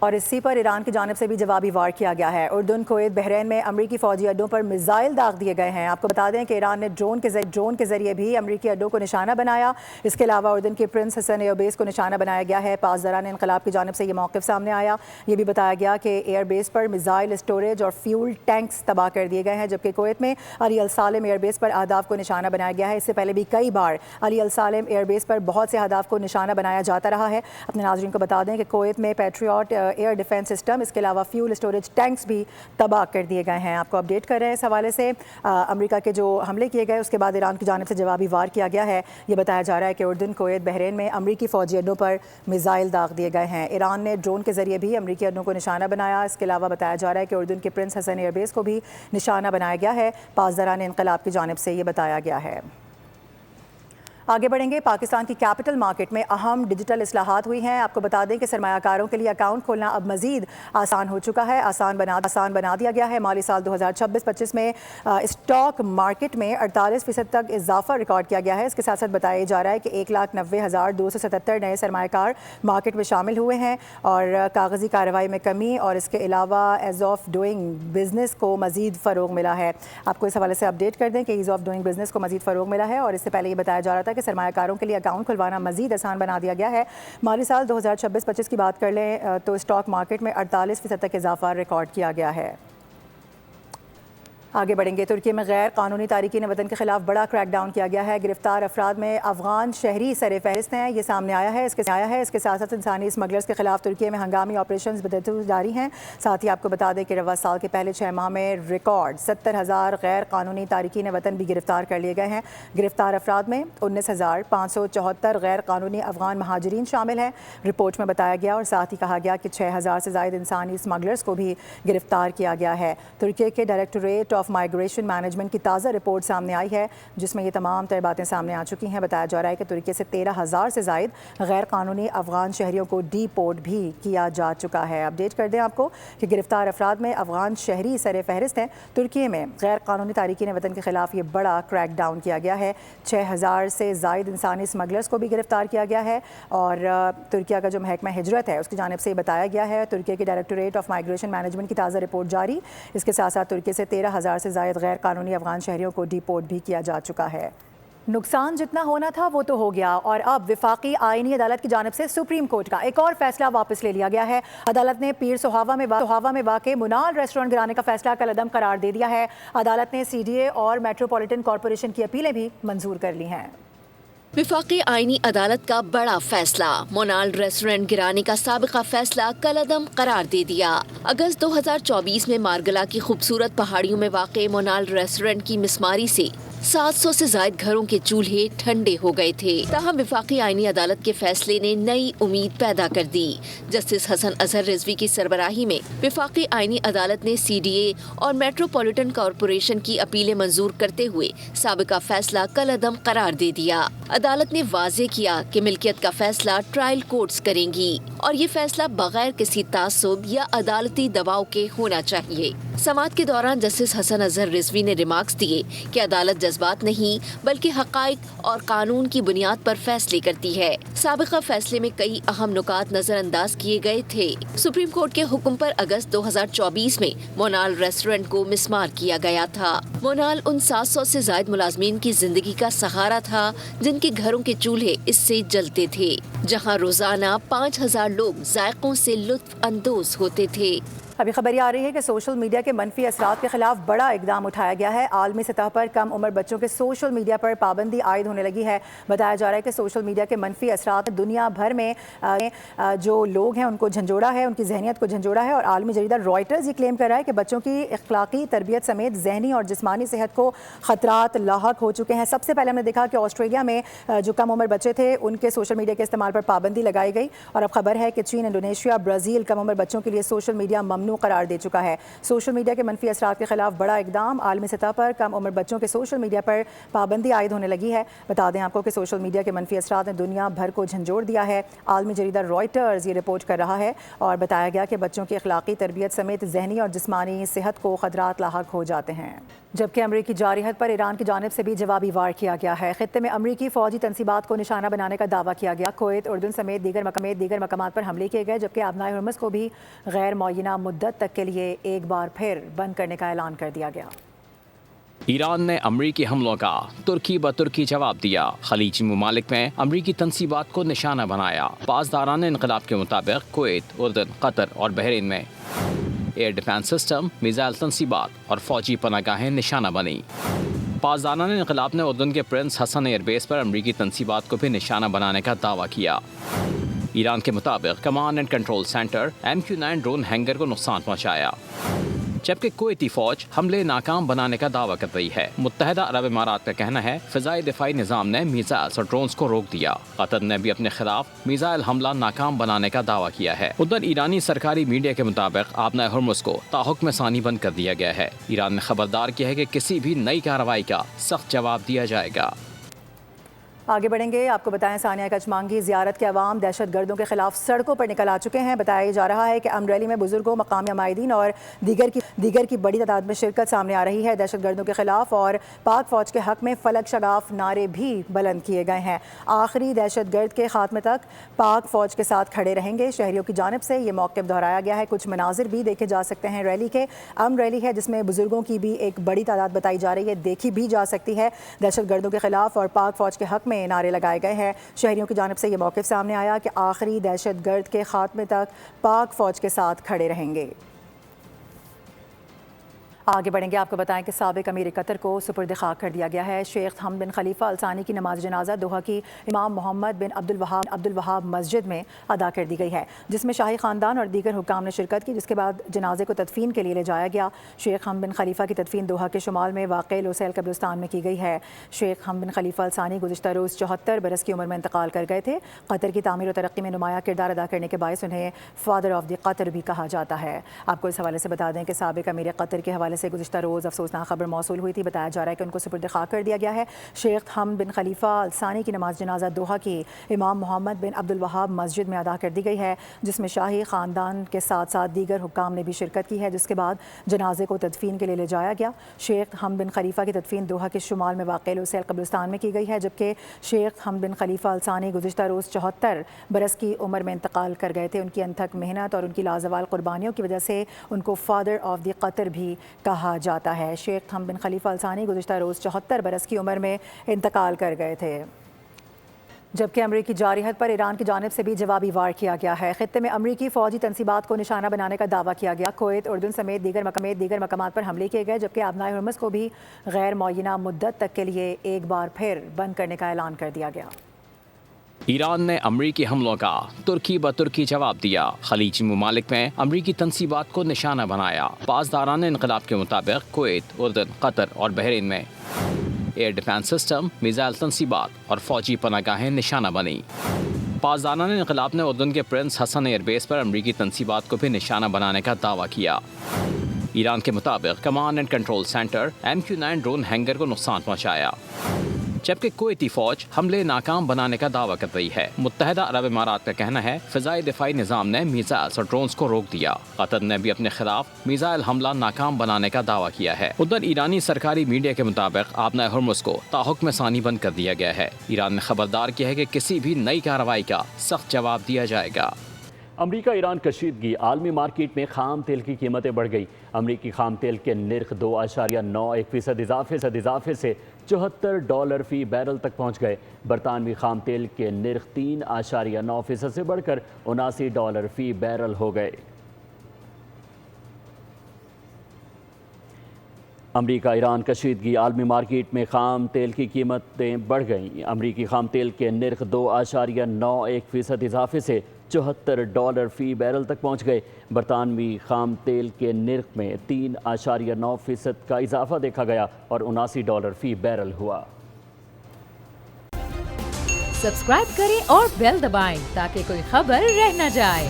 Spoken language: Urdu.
اور اسی پر ایران کی جانب سے بھی جوابی وار کیا گیا ہے۔ اردن، کویت، بحرین میں امریکی فوجی اڈوں پر میزائل داغ دیے گئے ہیں۔ آپ کو بتا دیں کہ ایران نے ڈرون کے ذریعے بھی امریکی اڈوں کو نشانہ بنایا۔ اس کے علاوہ اردن کے پرنس حسن ایئر بیس کو نشانہ بنایا گیا ہے۔ پاسداران انقلاب کی جانب سے یہ موقف سامنے آیا۔ یہ بھی بتایا گیا کہ ایئر بیس پر میزائل اسٹوریج اور فیول ٹینکس تباہ کر دیے گئے ہیں، جبکہ کویت میں علی السالم ایئر بیس پر اہداف کو نشانہ بنایا گیا ہے۔ اس سے پہلے بھی کئی بار علی السالم ایئر بیس پر بہت سے اہداف کو نشانہ بنایا جاتا رہا ہے۔ اپنے ناظرین کو بتا دیں کہ کویت میں پیٹریوٹ ایئر ڈیفنس سسٹم، اس کے علاوہ فیول اسٹوریج ٹینکس بھی تباہ کر دیے گئے ہیں۔ آپ کو اپڈیٹ کر رہے ہیں اس حوالے سے۔ امریکہ کے جو حملے کیے گئے اس کے بعد ایران کی جانب سے جوابی وار کیا گیا ہے۔ یہ بتایا جا رہا ہے کہ اردن، کویت، بحرین میں امریکی فوجی اڈوں پر میزائل داغ دیے گئے ہیں۔ ایران نے ڈرون کے ذریعے بھی امریکی اڈوں کو نشانہ بنایا۔ اس کے علاوہ بتایا جا رہا ہے کہ اردن کے پرنس حسن ایئر بیس کو بھی نشانہ بنایا گیا ہے۔ پاسداران انقلاب کی جانب سے یہ بتایا گیا ہے۔ آگے بڑھیں گے۔ پاکستان کی کیپٹل مارکیٹ میں اہم ڈیجیٹل اصلاحات ہوئی ہیں۔ آپ کو بتا دیں کہ سرمایہ کاروں کے لیے اکاؤنٹ کھولنا اب مزید آسان ہو چکا ہے، آسان بنا دیا گیا ہے۔ مالی سال 2026-25 میں اسٹاک مارکیٹ میں 48% تک اضافہ ریکارڈ کیا گیا ہے۔ اس کے ساتھ ساتھ بتایا جا رہا ہے کہ 1,90,277 نئے سرمایہ کار مارکیٹ میں شامل ہوئے ہیں اور کاغذی کارروائی میں کمی اور اس کے علاوہ ایز آف ڈوئنگ بزنس کو مزید فروغ ملا ہے۔ آپ کو اس حوالے سے اپڈیٹ کر دیں کہ ایز آف ڈوئنگ بزنس کو مزید فروغ ملا ہے، اور اس سے پہلے یہ بتایا جا رہا تھا کہ سرمایہ کاروں کے لیے اکاؤنٹ کھلوانا مزید آسان بنا دیا گیا ہے۔ مالی سال 2026-25 کی بات کر لیں تو اسٹاک مارکیٹ میں 48% تک اضافہ ریکارڈ کیا گیا ہے۔ آگے بڑھیں گے۔ ترکی میں غیر قانونی تارکین وطن کے خلاف بڑا کریک ڈاؤن کیا گیا ہے۔ گرفتار افراد میں افغان شہری سر فہرست ہیں، یہ سامنے آیا ہے۔ اس کے ساتھ ساتھ انسانی اسمگلرز کے خلاف ترکی میں ہنگامی آپریشنز بدستور جاری ہیں۔ ساتھ ہی آپ کو بتا دیں کہ رواں سال کے پہلے 6 ماہ میں ریکارڈ 70,000 غیر قانونی تارکین وطن بھی گرفتار کر لیے گئے ہیں۔ گرفتار افراد میں 19,574 غیر قانونی افغان مہاجرین شامل ہیں، رپورٹ میں بتایا گیا، اور ساتھ ہی کہا گیا کہ 6,000 سے زائد انسانی اسمگلرز کو بھی گرفتار کیا گیا ہے۔ ترکی کے ڈائریکٹوریٹ آف مائیگریشن مینجمنٹ کی تازہ رپورٹ سامنے آئی ہے، جس میں یہ تمام تر باتیں سامنے آ چکی ہیں۔ بتایا جا رہا ہے کہ ترکی سے 13,000 سے زائد غیر قانونی افغان شہریوں کو ڈی پورٹ بھی کیا جا چکا ہے۔ اپڈیٹ کر دیں آپ کو کہ گرفتار افراد میں افغان شہری سر فہرست ہیں۔ ترکی میں غیر قانونی تارکین وطن کے خلاف یہ بڑا کریک ڈاؤن کیا گیا ہے۔ 6,000 سے زائد انسانی اسمگلرز کو بھی گرفتار کیا گیا ہے، اور ترکیہ کا جو محکمہ ہجرت ہے اس کی جانب سے یہ بتایا گیا ہے۔ ترکی کے ڈائریکٹوریٹ آف مائیگریشن مینجمنٹ کی تازہ رپورٹ جاری۔ اس کے ساتھ ساتھ ترکی سے 13,000 سے زائد غیر قانونی افغان شہریوں کو ڈی پورٹ بھی کیا جا چکا ہے۔ نقصان جتنا ہونا تھا وہ تو ہو گیا، اور اب وفاقی آئینی عدالت کی جانب سے سپریم کورٹ کا ایک اور فیصلہ واپس لے لیا گیا ہے۔ عدالت نے پیر سہاوا میں واقع منال ریسٹورنٹ گرانے کا فیصلہ کل عدم قرار دے دیا ہے۔ عدالت نے سی ڈی اے اور میٹروپولیٹن کارپوریشن کی اپیلیں بھی منظور کر لی ہیں۔ وفاقی آئینی عدالت کا بڑا فیصلہ، مونال ریسٹورنٹ گرانے کا سابقہ فیصلہ کل عدم قرار دے دیا۔ اگست 2024 میں مارگلا کی خوبصورت پہاڑیوں میں واقع مونال ریسٹورنٹ کی مسماری سے 700 سے زائد گھروں کے چولہے ٹھنڈے ہو گئے تھے۔ تاہم وفاقی آئینی عدالت کے فیصلے نے نئی امید پیدا کر دی۔ جسٹس حسن اظہر رضوی کی سربراہی میں وفاقی آئینی عدالت نے سی ڈی اے اور میٹروپولیٹن کارپوریشن کی اپیلیں منظور کرتے ہوئے سابقہ فیصلہ کل عدم قرار دے دیا۔ عدالت نے واضح کیا کہ ملکیت کا فیصلہ ٹرائل کورٹس کریں گی، اور یہ فیصلہ بغیر کسی تعصب یا عدالتی دباؤ کے ہونا چاہیے۔ سماعت کے دوران جسٹس حسن اظہر رضوی نے ریمارکس دیے کہ عدالت جذبات نہیں بلکہ حقائق اور قانون کی بنیاد پر فیصلے کرتی ہے۔ سابقہ فیصلے میں کئی اہم نکات نظر انداز کیے گئے تھے۔ سپریم کورٹ کے حکم پر اگست 2024 میں مونال ریسٹورنٹ کو مسمار کیا گیا تھا۔ مونال ان 700 سے زائد ملازمین کی زندگی کا سہارا تھا جن کے گھروں کے چولہے اس سے جلتے تھے، جہاں روزانہ 5,000 لوگ ذائقوں سے لطف اندوز ہوتے تھے۔ ابھی خبر یہ آ رہی ہے کہ سوشل میڈیا کے منفی اثرات کے خلاف بڑا اقدام اٹھایا گیا ہے۔ عالمی سطح پر کم عمر بچوں کے سوشل میڈیا پر پابندی عائد ہونے لگی ہے۔ بتایا جا رہا ہے کہ سوشل میڈیا کے منفی اثرات دنیا بھر میں جو لوگ ہیں ان کو جھنجھوڑا ہے، ان کی ذہنیت کو جھنجھوڑا ہے، اور عالمی جریدہ رائٹرز یہ کلیم کر رہا ہے کہ بچوں کی اخلاقی تربیت سمیت ذہنی اور جسمانی صحت کو خطرات لاحق ہو چکے ہیں۔ سب سے پہلے ہم نے دیکھا کہ آسٹریلیا میں جو کم عمر بچے تھے ان کے سوشل میڈیا کے استعمال پر پابندی لگائی گئی، اور اب خبر ہے کہ چین، انڈونیشیا، برازیل کم عمر بچوں کے لیے سوشل میڈیا ممنوع ممنوع قرار دے چکا ہے۔ سوشل میڈیا کے منفی اثرات کے خلاف بڑا اقدام، عالمی سطح پر کم عمر بچوں کے سوشل میڈیا پر پابندی عائد ہونے لگی ہے۔ بتا دیں آپ کو کہ سوشل میڈیا کے منفی اثرات نے دنیا بھر کو جھنجھوڑ دیا ہے۔ عالمی جریدہ رائٹرز یہ رپورٹ کر رہا ہے اور بتایا گیا کہ بچوں کی اخلاقی تربیت سمیت ذہنی اور جسمانی صحت کو خطرات لاحق ہو جاتے ہیں۔ جبکہ امریکی جارحیت پر ایران کی جانب سے بھی جوابی وار کیا گیا ہے۔ خطے میں امریکی فوجی تنصیبات کو نشانہ بنانے کا دعویٰ کیا گیا۔ کویت، اردن سمیت دیگر مقامات پر حملے کیے گئے، جبکہ آبنائے ہرمز کو بھی غیر معینہ مدت تک کے لیے ایک بار پھر بند کرنے کا اعلان کر دیا گیا۔ ایران نے امریکی حملوں کا ترکی بترکی جواب دیا، خلیجی ممالک میں امریکی تنصیبات کو نشانہ بنایا۔ پاسداران انقلاب کے مطابق کویت، اردن، قطر اور بحرین میں ایئر ڈیفنس سسٹم، میزائل تنصیبات اور فوجی پناہ گاہیں نشانہ بنی۔ پاسداران انقلاب نے اردن کے پرنس حسن ایئر بیس پر امریکی تنصیبات کو بھی نشانہ بنانے کا دعویٰ کیا۔ ایران کے مطابق command and control centre MQ-9 drone hangar کو نقصان پہنچایا، جبکہ کویتی فوج حملے ناکام بنانے کا دعویٰ کر رہی ہے۔ متحدہ عرب امارات کا کہنا ہے فضائی دفاعی نظام نے میزائلز اور ڈرونز کو روک دیا۔ قطر نے بھی اپنے خلاف میزائل حملہ ناکام بنانے کا دعویٰ کیا ہے۔ ادھر ایرانی سرکاری میڈیا کے مطابق آبنائے ہرمز کو تاحکم ثانی بند کر دیا گیا ہے۔ ایران نے خبردار کیا ہے کہ کسی بھی نئی کارروائی کا سخت جواب دیا جائے گا۔ آگے بڑھیں گے، آپ کو بتائیں ثانیہ کچمانگی زیارت کے عوام دہشت گردوں کے خلاف سڑکوں پر نکل آ چکے ہیں۔ بتایا جا رہا ہے کہ ام ریلی میں بزرگوں، مقامی عمائدین اور دیگر کی بڑی تعداد میں شرکت سامنے آ رہی ہے۔ دہشت گردوں کے خلاف اور پاک فوج کے حق میں فلک شگاف نعرے بھی بلند کیے گئے ہیں۔ آخری دہشت گرد کے خاتمے تک پاک فوج کے ساتھ کھڑے رہیں گے۔ شہریوں کی جانب سے یہ موقف دہرایا گیا ہے۔ کچھ مناظر بھی دیکھے جا سکتے ہیں ریلی کے۔ ام ریلی ہے جس میں بزرگوں کی بھی ایک بڑی تعداد بتائی جا رہی ہے، دیکھی بھی جا سکتی ہے۔ دہشت گردوں کے خلاف اور پاک فوج کے حق میں نعرے لگائے گئے ہیں۔ شہریوں کی جانب سے یہ موقف سامنے آیا کہ آخری دہشت گرد کے خاتمے تک پاک فوج کے ساتھ کھڑے رہیں گے۔ آگے بڑھیں گے، آپ کو بتائیں کہ سابق امیر قطر کو سپرد خاک کر دیا گیا ہے۔ شیخ حمد بن خلیفہ ال ثانی کی نماز جنازہ دوحہ کی امام محمد بن عبد الوہاب مسجد میں ادا کر دی گئی ہے، جس میں شاہی خاندان اور دیگر حکام نے شرکت کی، جس کے بعد جنازے کو تدفین کے لیے لے جایا گیا۔ شیخ حمد بن خلیفہ کی تدفین دوحہ کے شمال میں واقع لوسیل قبرستان میں کی گئی ہے۔ شیخ حمد بن خلیفہ ال ثانی گزشتہ روز 74 برس کی عمر میں انتقال کر گئے تھے۔ قطر کی تعمیر و ترقی میں نمایاں کردار ادا کرنے کے باعث انہیں فادر آف دی قطر بھی کہا جاتا ہے۔ آپ کو اس حوالے سے بتا دیں کہ سابق امیر قطر کے حوالے سے گزشتہ روز افسوسناک خبر موصول ہوئی تھی۔ بتایا جا رہا ہے کہ ان کو سپرد خاک کر دیا گیا ہے۔ شیخ حمد بن خلیفہ ال ثانی کی نماز جنازہ دوحہ کی امام محمد بن عبد الوہاب مسجد میں ادا کر دی گئی ہے، جس میں شاہی خاندان کے ساتھ ساتھ دیگر حکام نے بھی شرکت کی ہے، جس کے بعد جنازے کو تدفین کے لیے لے جایا گیا۔ شیخ حمد بن خلیفہ کی تدفین دوحہ کے شمال میں واقع لوسیل قبرستان میں کی گئی ہے، جبکہ شیخ حمد بن خلیفہ ال ثانی گزشتہ روز 74 برس کی عمر میں انتقال کر گئے تھے۔ ان کی انتھک محنت اور ان کی لازوال قربانیوں کی وجہ سے ان کو فادر آف دی قطر بھی کہا جاتا ہے۔ شیخ حمد بن خلیفہ ال ثانی گزشتہ روز 74 برس کی عمر میں انتقال کر گئے تھے۔ جبکہ امریکی جارحیت پر ایران کی جانب سے بھی جوابی وار کیا گیا ہے۔ خطے میں امریکی فوجی تنصیبات کو نشانہ بنانے کا دعویٰ کیا گیا۔ کویت، اردن سمیت دیگر مقامات پر حملے کیے گئے، جبکہ آبنائے ہرمز کو بھی غیر معینہ مدت تک کے لیے ایک بار پھر بند کرنے کا اعلان کر دیا گیا۔ ایران نے امریکی حملوں کا ترکی بترکی جواب دیا، خلیجی ممالک میں امریکی تنصیبات کو نشانہ بنایا۔ پاسداران انقلاب کے مطابق کویت، اردن، قطر اور بحرین میں ایئر ڈیفنس سسٹم، میزائل تنصیبات اور فوجی پناہ گاہیں نشانہ بنی۔ پاسداران انقلاب نے اردن کے پرنس حسن ایئر بیس پر امریکی تنصیبات کو بھی نشانہ بنانے کا دعویٰ کیا۔ ایران کے مطابق command and control centre MQ-9 drone hangar کو نقصان پہنچایا، جبکہ کویتی فوج حملے ناکام بنانے کا دعویٰ کر رہی ہے۔ متحدہ عرب امارات کا کہنا ہے فضائی دفاعی نظام نے میزائلز اور ڈرونز کو روک دیا۔ قطر نے بھی اپنے خلاف میزائل حملہ ناکام بنانے کا دعویٰ کیا ہے۔ ادھر ایرانی سرکاری میڈیا کے مطابق آبنائے ہرمز کو تاحکم ثانی بند کر دیا گیا ہے۔ ایران نے خبردار کیا ہے کہ کسی بھی نئی کارروائی کا سخت جواب دیا جائے گا۔ امریکہ ایران کشیدگی، عالمی مارکیٹ میں خام تیل کی قیمتیں بڑھ گئی۔ امریکی خام تیل کے نرخ 2.91% اضافے سے $74 فی بیرل تک پہنچ گئے۔ برطانوی خام تیل کے نرخ 3.9% سے بڑھ کر $79 فی بیرل ہو گئے۔ امریکہ ایران کشیدگی، عالمی مارکیٹ میں خام تیل کی قیمتیں بڑھ گئیں۔ امریکی خام تیل کے نرخ 2.91% اضافے سے $74 فی بیرل تک پہنچ گئے۔ برطانوی خام تیل کے نرخ میں 3.9% کا اضافہ دیکھا گیا اور $79 فی بیرل ہوا۔ سبسکرائب کریں اور بیل دبائیں تاکہ کوئی خبر رہ نہ جائے۔